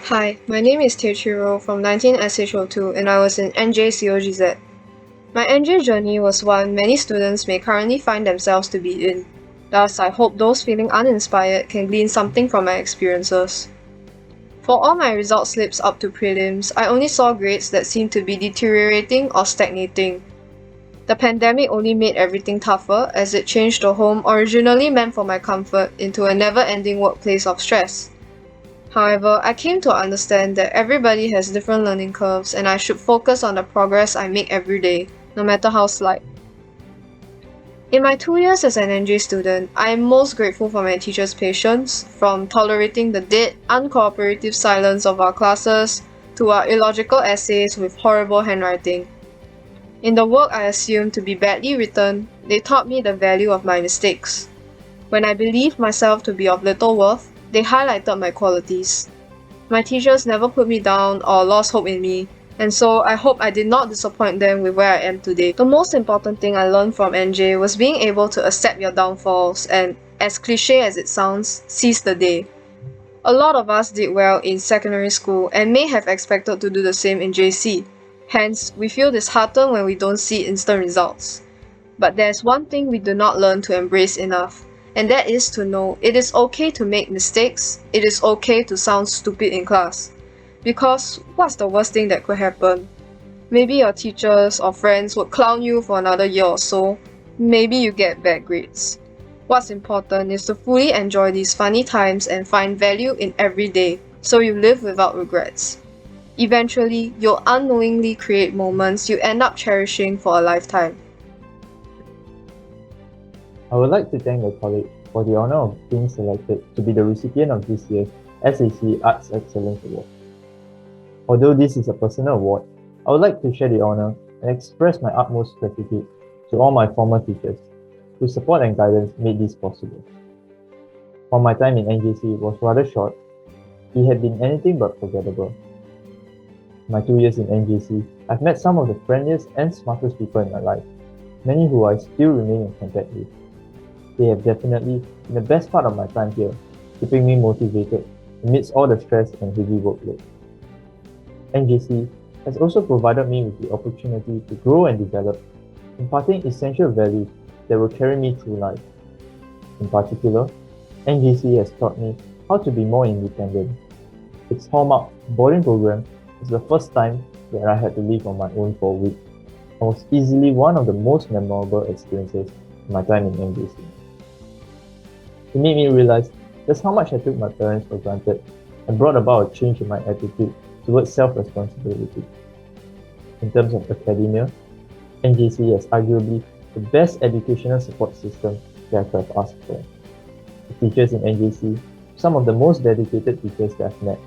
Hi, my name is Teichiro from 19SHO2 and I was in NJCOGZ. My NJ journey was one many students may currently find themselves to be in. Thus, I hope those feeling uninspired can glean something from my experiences. For all my result slips up to prelims, I only saw grades that seemed to be deteriorating or stagnating. The pandemic only made everything tougher as it changed the home originally meant for my comfort into a never-ending workplace of stress. However, I came to understand that everybody has different learning curves and I should focus on the progress I make every day, no matter how slight. In my 2 years as an NJ student, I am most grateful for my teachers' patience, from tolerating the dead, uncooperative silence of our classes to our illogical essays with horrible handwriting. In the work I assumed to be badly written, they taught me the value of my mistakes. When I believed myself to be of little worth, they highlighted my qualities. My teachers never put me down or lost hope in me, and so I hope I did not disappoint them with where I am today. The most important thing I learned from NJ was being able to accept your downfalls and, as cliche as it sounds, seize the day. A lot of us did well in secondary school and may have expected to do the same in JC. Hence, we feel disheartened when we don't see instant results. But there's one thing we do not learn to embrace enough, and that is to know it is okay to make mistakes, it is okay to sound stupid in class. Because what's the worst thing that could happen? Maybe your teachers or friends would clown you for another year or so, maybe you get bad grades. What's important is to fully enjoy these funny times and find value in every day, so you live without regrets. Eventually, you'll unknowingly create moments you end up cherishing for a lifetime. I would like to thank the college for the honor of being selected to be the recipient of this year's SAC Arts Excellence Award. Although this is a personal award, I would like to share the honor and express my utmost gratitude to all my former teachers whose support and guidance made this possible. While my time in NJC was rather short, it had been anything but forgettable. In my 2 years in NJC, I've met some of the friendliest and smartest people in my life, many who I still remain in contact with. They have definitely been the best part of my time here, keeping me motivated amidst all the stress and heavy workload. NJC has also provided me with the opportunity to grow and develop, imparting essential values that will carry me through life. In particular, NJC has taught me how to be more independent. Its hallmark boarding program was the first time that I had to live on my own for a week, and was easily one of the most memorable experiences in my time in NJC. It made me realize just how much I took my parents for granted and brought about a change in my attitude towards self-responsibility. In terms of academia, NJC has arguably the best educational support system that I could have asked for. The teachers in NJC are some of the most dedicated teachers that I've met,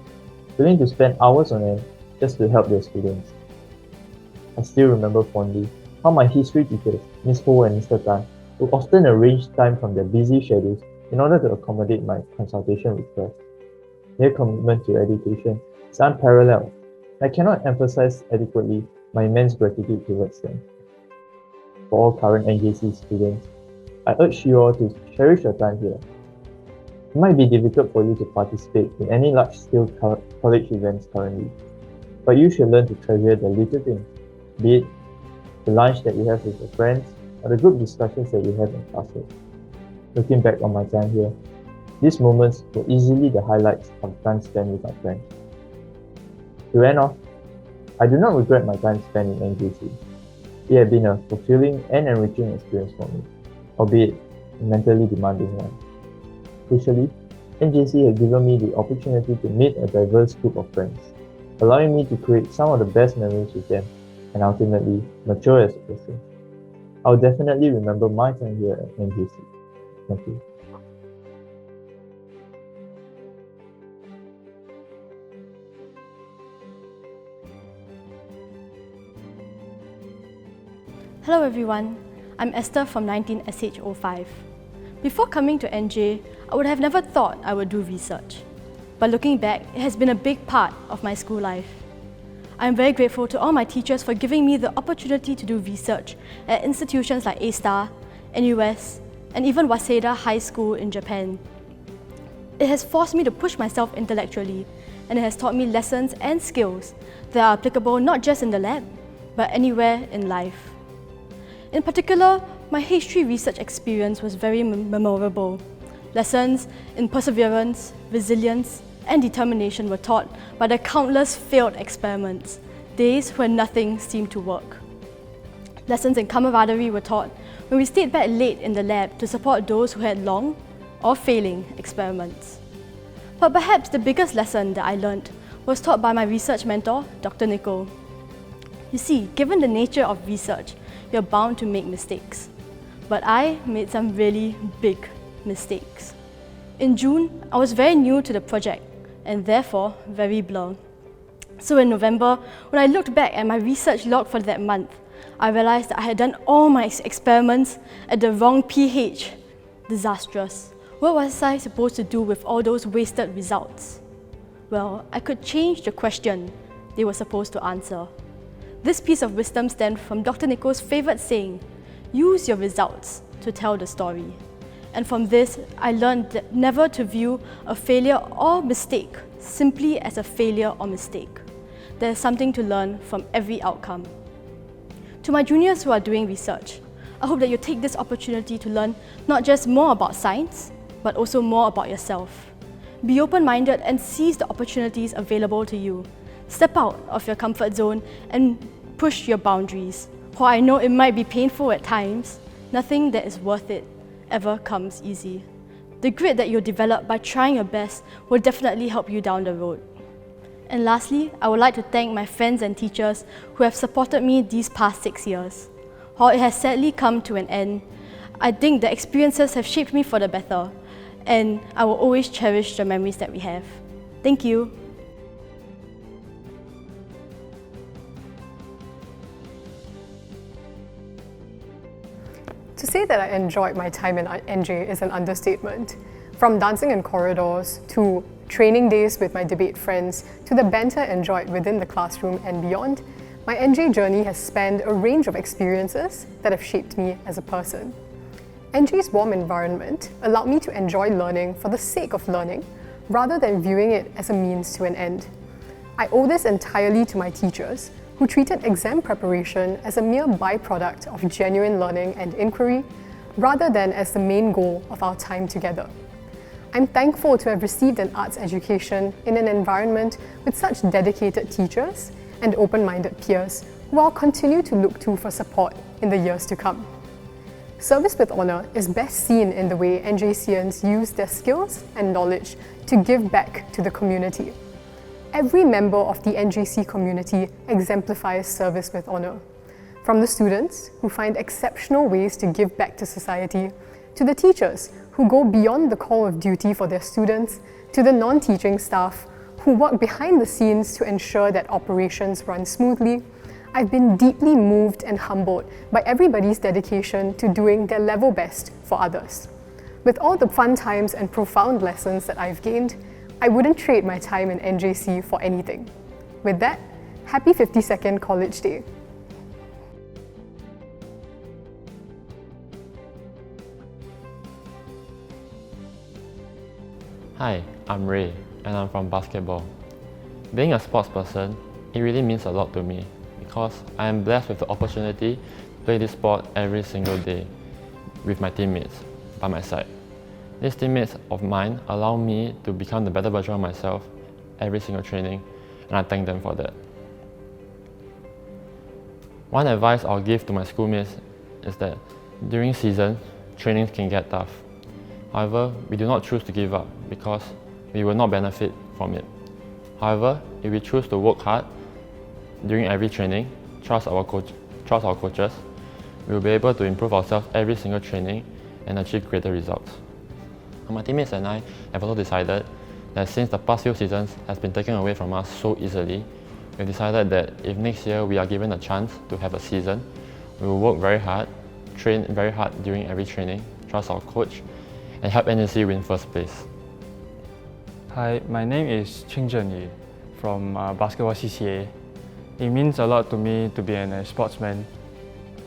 willing to spend hours on end just to help their students. I still remember fondly how my history teachers, Ms. Ho and Mr. Tan, would often arrange time from their busy schedules in order to accommodate my consultation requests. Their commitment to education is unparalleled. I cannot emphasize adequately my immense gratitude towards them. For all current NJC students, I urge you all to cherish your time here. It might be difficult for you to participate in any large-scale college events currently, but you should learn to treasure the little things, be it the lunch that you have with your friends or the group discussions that you have in classes. Looking back on my time here, these moments were easily the highlights of time spent with my friends. To end off, I do not regret my time spent in NJC. It had been a fulfilling and enriching experience for me, albeit a mentally demanding one. Crucially, NJC had given me the opportunity to meet a diverse group of friends, allowing me to create some of the best memories with them and ultimately mature as a person. I'll definitely remember my time here at NJC. Thank you. Hello everyone, I'm Esther from 19SH05. Before coming to NJ, I would have never thought I would do research. But looking back, it has been a big part of my school life. I am very grateful to all my teachers for giving me the opportunity to do research at institutions like A-Star, NUS, and even Waseda High School in Japan. It has forced me to push myself intellectually and it has taught me lessons and skills that are applicable not just in the lab, but anywhere in life. In particular, my history research experience was very memorable. Lessons in perseverance, resilience, and determination were taught by the countless failed experiments, days when nothing seemed to work. Lessons in camaraderie were taught when we stayed back late in the lab to support those who had long or failing experiments. But perhaps the biggest lesson that I learned was taught by my research mentor, Dr. Nicole. You see, given the nature of research, you're bound to make mistakes. But I made some really big mistakes. In June, I was very new to the project and therefore very blur. So in November, when I looked back at my research log for that month, I realized that I had done all my experiments at the wrong pH. Disastrous. What was I supposed to do with all those wasted results? Well, I could change the question they were supposed to answer. This piece of wisdom stemmed from Dr. Nicole's favorite saying, use your results to tell the story. And from this, I learned that never to view a failure or mistake simply as a failure or mistake. There is something to learn from every outcome. To my juniors who are doing research, I hope that you take this opportunity to learn not just more about science, but also more about yourself. Be open-minded and seize the opportunities available to you. Step out of your comfort zone and push your boundaries. While I know it might be painful at times, nothing that is worth it ever comes easy. The grit that you'll develop by trying your best will definitely help you down the road. And lastly, I would like to thank my friends and teachers who have supported me these past 6 years. While it has sadly come to an end, I think the experiences have shaped me for the better, and I will always cherish the memories that we have. Thank you. To say that I enjoyed my time in NJ is an understatement. From dancing in corridors, to training days with my debate friends, to the banter enjoyed within the classroom and beyond, my NJ journey has spanned a range of experiences that have shaped me as a person. NJ's warm environment allowed me to enjoy learning for the sake of learning, rather than viewing it as a means to an end. I owe this entirely to my teachers, who treated exam preparation as a mere byproduct of genuine learning and inquiry, rather than as the main goal of our time together. I'm thankful to have received an arts education in an environment with such dedicated teachers and open-minded peers who I'll continue to look to for support in the years to come. Service with honour is best seen in the way NJCians use their skills and knowledge to give back to the community. Every member of the NJC community exemplifies service with honour. From the students, who find exceptional ways to give back to society, to the teachers, who go beyond the call of duty for their students, to the non-teaching staff, who work behind the scenes to ensure that operations run smoothly, I've been deeply moved and humbled by everybody's dedication to doing their level best for others. With all the fun times and profound lessons that I've gained, I wouldn't trade my time in NJC for anything. With that, happy 52nd College Day. Hi, I'm Ray, and I'm from basketball. Being a sports person, it really means a lot to me because I am blessed with the opportunity to play this sport every single day with my teammates by my side. These teammates of mine allow me to become the better version of myself every single training, and I thank them for that. One advice I'll give to my schoolmates is that during season, trainings can get tough. However, we do not choose to give up because we will not benefit from it. However, if we choose to work hard during every training, trust our coaches, we will be able to improve ourselves every single training and achieve greater results. My teammates and I have also decided that since the past few seasons has been taken away from us so easily, we've decided that if next year we are given a chance to have a season, we will work very hard, train very hard during every training, trust our coach, and help NJC win first place. Hi, my name is Ching Zhenyi from basketball CCA. It means a lot to me to be a sportsman.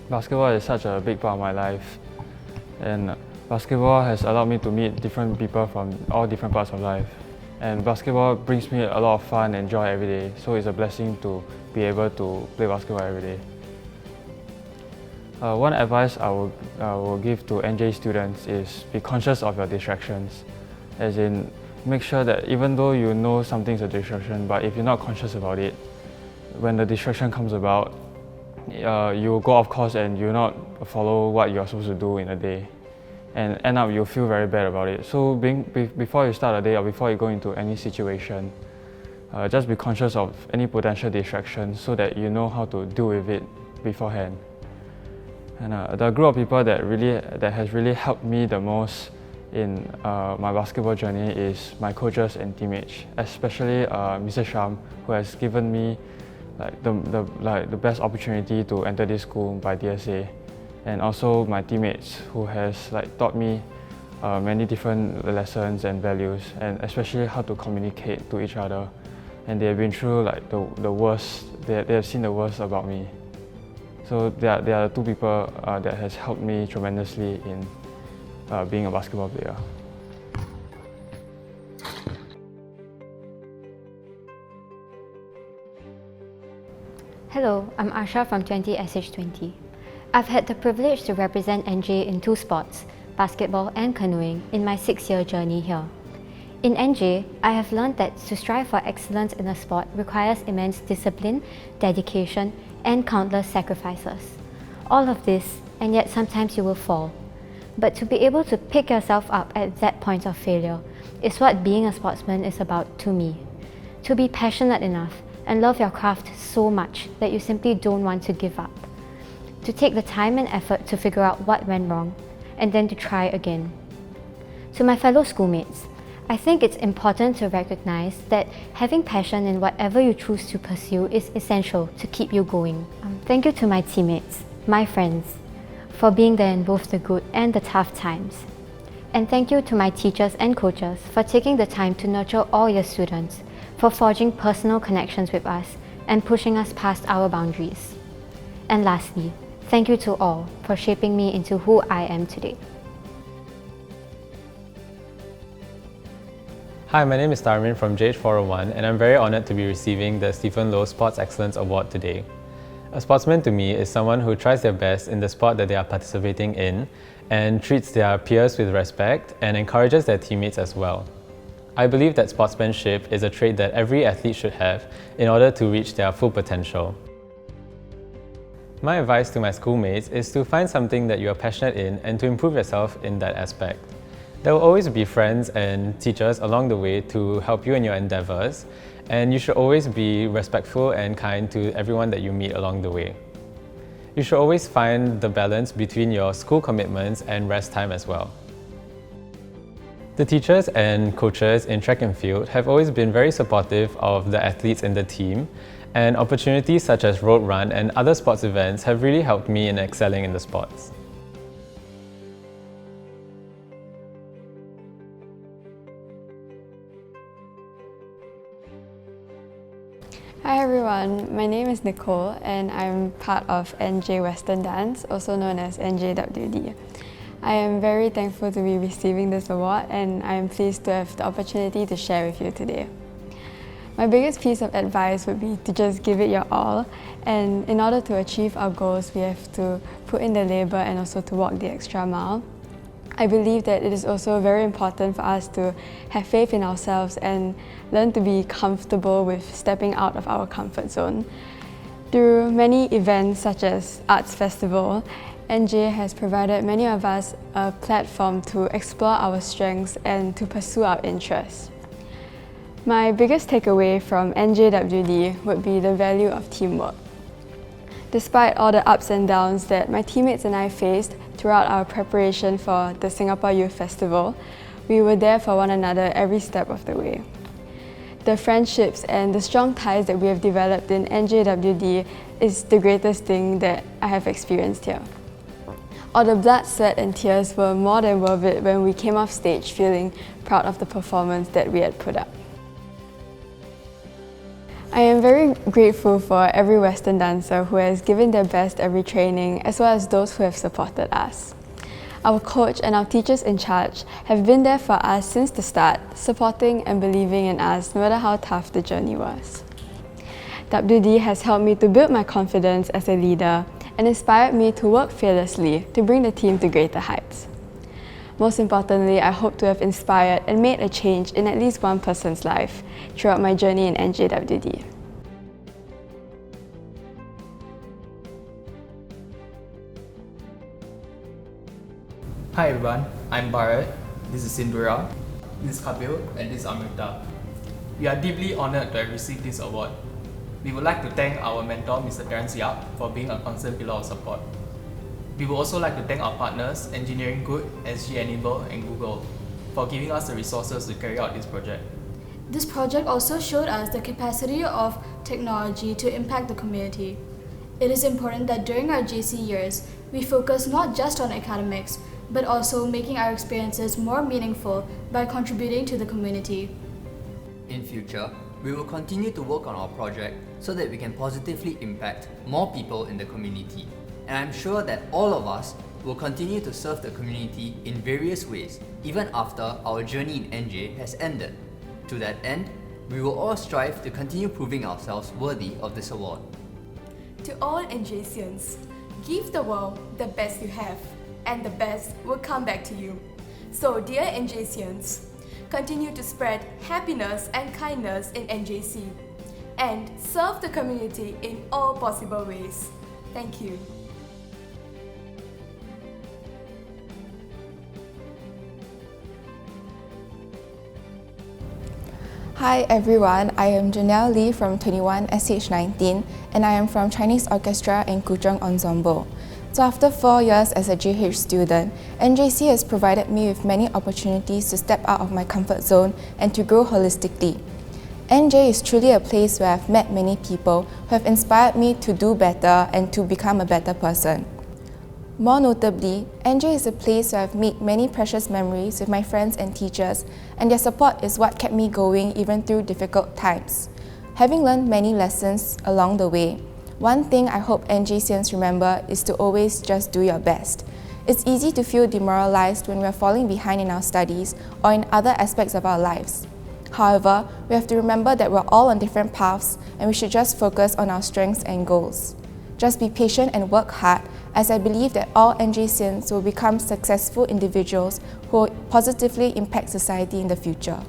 Basketball is such a big part of my life, and basketball has allowed me to meet different people from all different parts of life. And basketball brings me a lot of fun and joy every day, so it's a blessing to be able to play basketball every day. One advice I will give to NJ students is be conscious of your distractions. As in, make sure that even though you know something's a distraction, but if you're not conscious about it, when the distraction comes about, you go off course and you not follow what you're supposed to do in a day. And end up you'll feel very bad about it. So before you start a day or before you go into any situation, just be conscious of any potential distractions so that you know how to deal with it beforehand. And the group of people that has really helped me the most in my basketball journey is my coaches and teammates, especially Mr. Sham, who has given me the best opportunity to enter this school by DSA, and also my teammates who has taught me many different lessons and values, and especially how to communicate to each other. And they have been through the worst. They have seen the worst about me. So they are the two people that has helped me tremendously in being a basketball player. Hello, I'm Asha from 20SH20. I've had the privilege to represent NJ in 2 sports, basketball and canoeing, in my 6-year journey here. In NJ, I have learned that to strive for excellence in a sport requires immense discipline, dedication, and countless sacrifices. All of this, and yet sometimes you will fall. But to be able to pick yourself up at that point of failure is what being a sportsman is about to me. To be passionate enough and love your craft so much that you simply don't want to give up. To take the time and effort to figure out what went wrong, and then to try again. To my fellow schoolmates, I think it's important to recognize that having passion in whatever you choose to pursue is essential to keep you going. Thank you to my teammates, my friends, for being there in both the good and the tough times. And thank you to my teachers and coaches for taking the time to nurture all your students, for forging personal connections with us and pushing us past our boundaries. And lastly, thank you to all for shaping me into who I am today. Hi, my name is Tarmin from JH401 and I'm very honoured to be receiving the Stephen Low Sports Excellence Award today. A sportsman to me is someone who tries their best in the sport that they are participating in and treats their peers with respect and encourages their teammates as well. I believe that sportsmanship is a trait that every athlete should have in order to reach their full potential. My advice to my schoolmates is to find something that you are passionate in and to improve yourself in that aspect. There will always be friends and teachers along the way to help you in your endeavours, and you should always be respectful and kind to everyone that you meet along the way. You should always find the balance between your school commitments and rest time as well. The teachers and coaches in track and field have always been very supportive of the athletes in the team, and opportunities such as road run and other sports events have really helped me in excelling in the sports. Hi everyone, my name is Nicole and I'm part of NJ Western Dance, also known as NJWD. I am very thankful to be receiving this award and I am pleased to have the opportunity to share with you today. My biggest piece of advice would be to just give it your all, and in order to achieve our goals we have to put in the labour and also to walk the extra mile. I believe that it is also very important for us to have faith in ourselves and learn to be comfortable with stepping out of our comfort zone. Through many events such as Arts Festival, NJ has provided many of us a platform to explore our strengths and to pursue our interests. My biggest takeaway from NJWD would be the value of teamwork. Despite all the ups and downs that my teammates and I faced throughout our preparation for the Singapore Youth Festival, we were there for one another every step of the way. The friendships and the strong ties that we have developed in NJWD is the greatest thing that I have experienced here. All the blood, sweat and tears were more than worth it when we came off stage feeling proud of the performance that we had put up. I am very grateful for every Western dancer who has given their best every training, as well as those who have supported us. Our coach and our teachers in charge have been there for us since the start, supporting and believing in us no matter how tough the journey was. WD has helped me to build my confidence as a leader and inspired me to work fearlessly to bring the team to greater heights. Most importantly, I hope to have inspired and made a change in at least one person's life throughout my journey in NJWD. Hi everyone, I'm Bharat, this is Sindhura, this is Kapil, and this is Amrita. We are deeply honoured to have received this award. We would like to thank our mentor, Mr. Terence Yap, for being a constant pillar of support. We would also like to thank our partners, Engineering Good, SG Enable, and Google, for giving us the resources to carry out this project. This project also showed us the capacity of technology to impact the community. It is important that during our JC years, we focus not just on academics, but also making our experiences more meaningful by contributing to the community. In future, we will continue to work on our project so that we can positively impact more people in the community. And I'm sure that all of us will continue to serve the community in various ways, even after our journey in NJ has ended. To that end, we will all strive to continue proving ourselves worthy of this award. To all NJCians, give the world the best you have, and the best will come back to you. So dear NJCians, continue to spread happiness and kindness in NJC and serve the community in all possible ways. Thank you. Hi everyone, I am Janelle Lee from 21 SH19 and I am from Chinese Orchestra and Kuzheng Ensemble. So after 4 years as a GH student, NJC has provided me with many opportunities to step out of my comfort zone and to grow holistically. NJ is truly a place where I've met many people who have inspired me to do better and to become a better person. More notably, NJ is a place where I've made many precious memories with my friends and teachers, and their support is what kept me going even through difficult times. Having learned many lessons along the way, one thing I hope NJCians remember is to always just do your best. It's easy to feel demoralized when we're falling behind in our studies or in other aspects of our lives. However, we have to remember that we're all on different paths and we should just focus on our strengths and goals. Just be patient and work hard, as I believe that all NJCians will become successful individuals who will positively impact society in the future.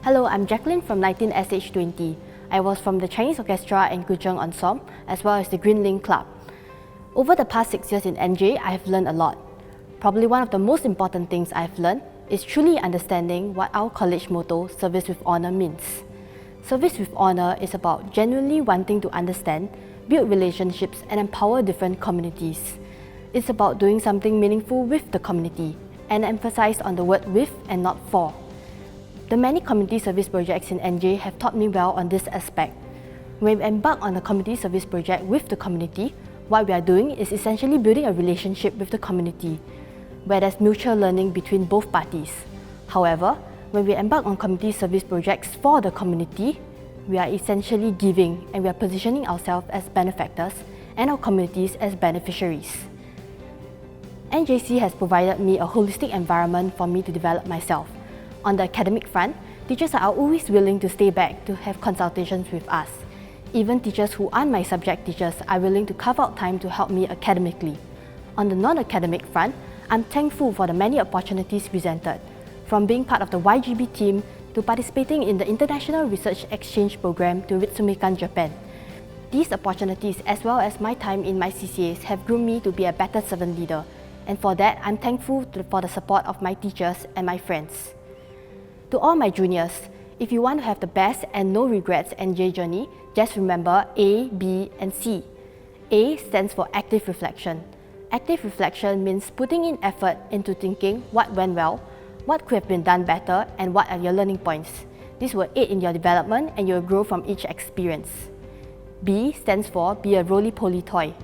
Hello, I'm Jacqueline from 19SH20. I was from the Chinese Orchestra and Kuzheng Ensemble, as well as the Green Link Club. Over the past 6 years in NJ, I have learned a lot. Probably one of the most important things I've learned is truly understanding what our college motto, Service with Honour, means. Service with Honour is about genuinely wanting to understand, build relationships and empower different communities. It's about doing something meaningful with the community and emphasize on the word with and not for. The many community service projects in NJ have taught me well on this aspect. When we embark on a community service project with the community, what we are doing is essentially building a relationship with the community, where there's mutual learning between both parties. However, when we embark on community service projects for the community, we are essentially giving and we are positioning ourselves as benefactors and our communities as beneficiaries. NJC has provided me a holistic environment for me to develop myself. On the academic front, teachers are always willing to stay back to have consultations with us. Even teachers who aren't my subject teachers are willing to carve out time to help me academically. On the non-academic front, I'm thankful for the many opportunities presented, from being part of the YGB team to participating in the International Research Exchange Program to Ritsumeikan, Japan. These opportunities, as well as my time in my CCAs, have groomed me to be a better servant leader, and for that, I'm thankful for the support of my teachers and my friends. To all my juniors, if you want to have the best and no regrets NJ journey, just remember A, B, and C. A stands for active reflection. Active reflection means putting in effort into thinking what went well, what could have been done better, and what are your learning points. This will aid in your development and you will grow from each experience. B stands for be a roly-poly toy.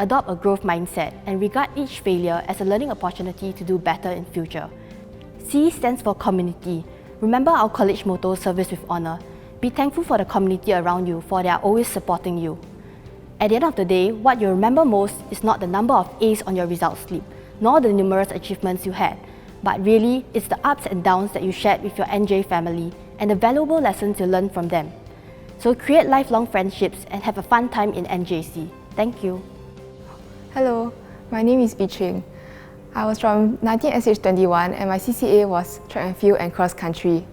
Adopt a growth mindset and regard each failure as a learning opportunity to do better in future. C stands for community. Remember our college motto, Service with Honour. Be thankful for the community around you, for they are always supporting you. At the end of the day, what you remember most is not the number of A's on your results slip, nor the numerous achievements you had, but really, it's the ups and downs that you shared with your NJ family and the valuable lessons you learned from them. So create lifelong friendships and have a fun time in NJC. Thank you. Hello, my name is Bi Ching. I was from 19SH21 and my CCA was track and field and cross country.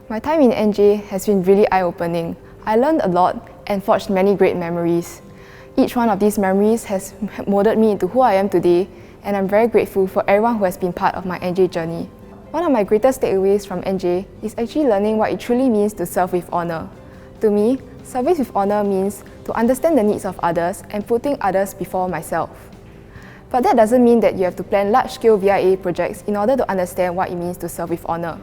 My time in NJ has been really eye-opening. I learned a lot and forged many great memories. Each one of these memories has molded me into who I am today, and I'm very grateful for everyone who has been part of my NJ journey. One of my greatest takeaways from NJ is actually learning what it truly means to serve with honour. To me, service with honour means to understand the needs of others and putting others before myself. But that doesn't mean that you have to plan large-scale VIA projects in order to understand what it means to serve with honour.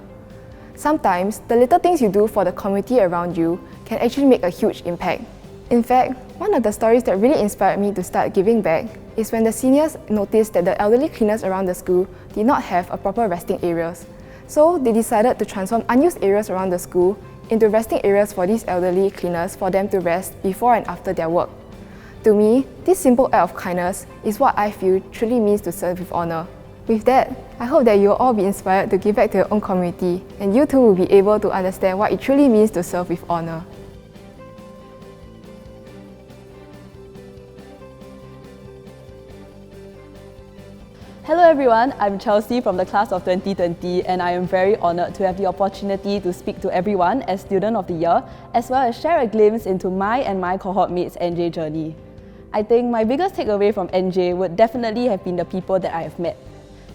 Sometimes, the little things you do for the community around you can actually make a huge impact. In fact, one of the stories that really inspired me to start giving back is when the seniors noticed that the elderly cleaners around the school did not have a proper resting areas. So they decided to transform unused areas around the school into resting areas for these elderly cleaners for them to rest before and after their work. To me, this simple act of kindness is what I feel truly means to serve with honour. With that, I hope that you'll all be inspired to give back to your own community, and you too will be able to understand what it truly means to serve with honour. Hello everyone, I'm Chelsea from the class of 2020 and I am very honoured to have the opportunity to speak to everyone as Student of the Year, as well as share a glimpse into my and my cohort mates' NJ journey. I think my biggest takeaway from NJ would definitely have been the people that I have met.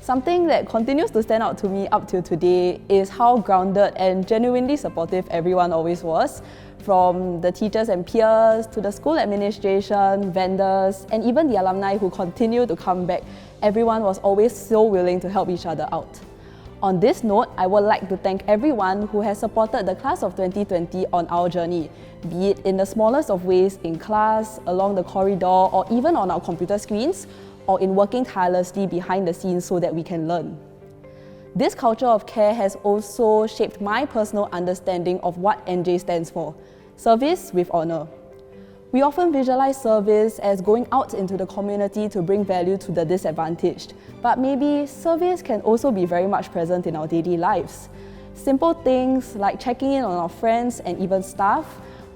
Something that continues to stand out to me up till today is how grounded and genuinely supportive everyone always was, from the teachers and peers to the school administration, vendors, and even the alumni who continue to come back. Everyone was always so willing to help each other out. On this note, I would like to thank everyone who has supported the class of 2020 on our journey, be it in the smallest of ways in class, along the corridor, or even on our computer screens, or in working tirelessly behind the scenes so that we can learn. This culture of care has also shaped my personal understanding of what NJ stands for: service with honour. We often visualize service as going out into the community to bring value to the disadvantaged, but maybe service can also be very much present in our daily lives. Simple things like checking in on our friends and even staff,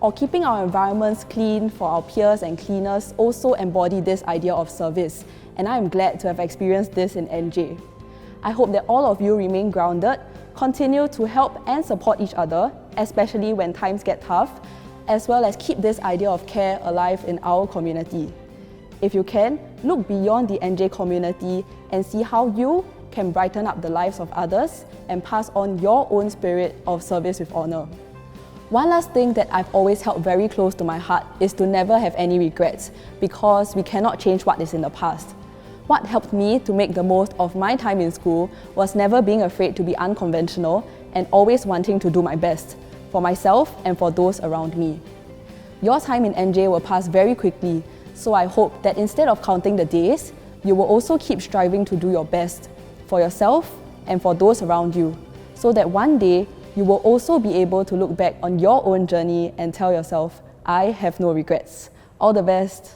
or keeping our environments clean for our peers and cleaners also embody this idea of service, and I am glad to have experienced this in NJ. I hope that all of you remain grounded, continue to help and support each other, especially when times get tough, as well as keep this idea of care alive in our community. If you can, look beyond the NJ community and see how you can brighten up the lives of others and pass on your own spirit of service with honour. One last thing that I've always held very close to my heart is to never have any regrets, because we cannot change what is in the past. What helped me to make the most of my time in school was never being afraid to be unconventional and always wanting to do my best, for myself and for those around me. Your time in NJ will pass very quickly, so I hope that instead of counting the days, you will also keep striving to do your best for yourself and for those around you, so that one day you will also be able to look back on your own journey and tell yourself, I have no regrets. All the best.